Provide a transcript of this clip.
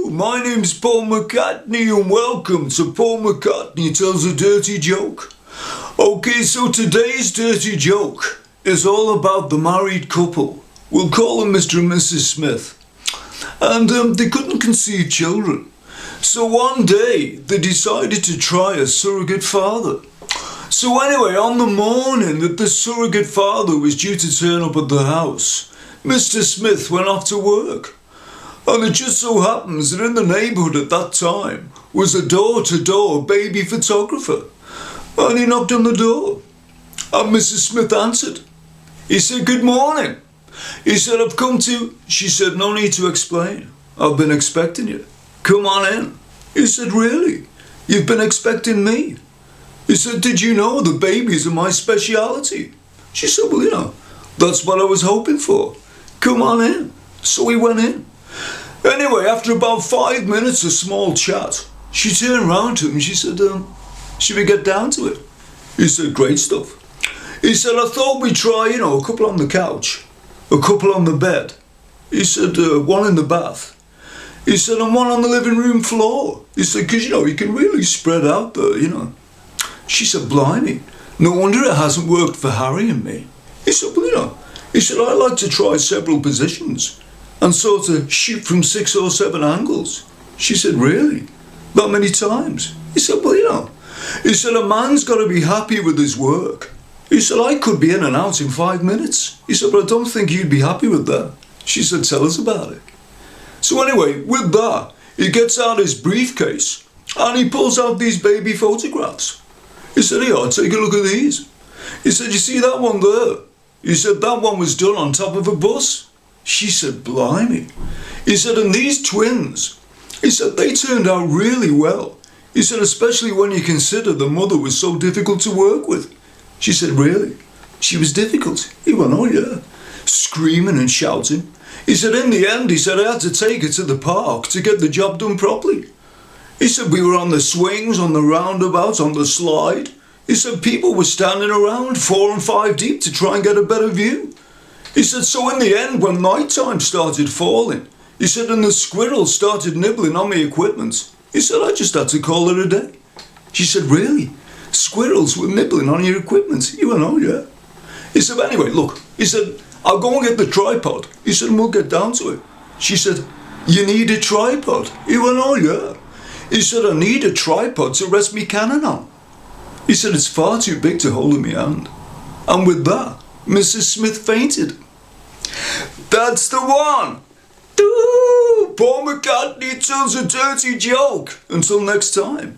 My name's Paul McCartney and welcome to Paul McCartney Tells a Dirty Joke. Okay, so today's dirty joke is all about the married couple. We'll call them Mr. and Mrs. Smith. And they couldn't conceive children. So one day they decided to try a surrogate father. So anyway, on the morning that the surrogate father was due to turn up at the house, Mr. Smith went off to work. And it just so happens that in the neighbourhood at that time was a door-to-door baby photographer. And he knocked on the door. And Mrs. Smith answered. He said, "Good morning." He said, "I've come to..." She said, "No need to explain. I've been expecting you. Come on in." He said, "Really? You've been expecting me?" He said, "Did you know the babies are my speciality?" She said, "Well, that's what I was hoping for. Come on in." So he went in. Anyway, after about 5 minutes of small chat, she turned round to him and she said, "Should we get down to it?" He said, "Great stuff." He said, "I thought we'd try, a couple on the couch, a couple on the bed." He said, "One in the bath." He said, "And one on the living room floor." He said, "'Cause, you can really spread out there, She said, "Blimey, no wonder it hasn't worked for Harry and me." He said, "Well, he said, I like to try several positions and sort of shoot from 6 or 7 angles." She said, "Really? That many times?" He said, "Well, he said, a man's got to be happy with his work." He said, "I could be in and out in 5 minutes." He said, "But I don't think you'd be happy with that." She said, "Tell us about it." So anyway, with that, he gets out his briefcase and he pulls out these baby photographs. He said, "Here, take a look at these." He said, "You see that one there?" He said, "That one was done on top of a bus." She said, "Blimey." He said, "And these twins," he said, "they turned out really well." He said, "Especially when you consider the mother was so difficult to work with." She said, "Really? She was difficult?" He went, "Oh yeah." Screaming and shouting. He said, "In the end," he said, "I had to take her to the park to get the job done properly." He said, "We were on the swings, on the roundabouts, on the slide." He said, "People were standing around 4 and 5 deep to try and get a better view." He said, "So in the end, when night time started falling," he said, "and the squirrels started nibbling on my equipment," he said, "I just had to call it a day." She said, "Really? Squirrels were nibbling on your equipment?" He went, "Oh yeah." He said, "Anyway, look," he said, "I'll go and get the tripod." He said, "And we'll get down to it." She said, "You need a tripod?" He went, "Oh yeah." He said, "I need a tripod to rest me cannon on." He said, "It's far too big to hold in my hand." And with that, Mrs. Smith fainted. That's the one. Paul McCartney tells a dirty joke. Until next time.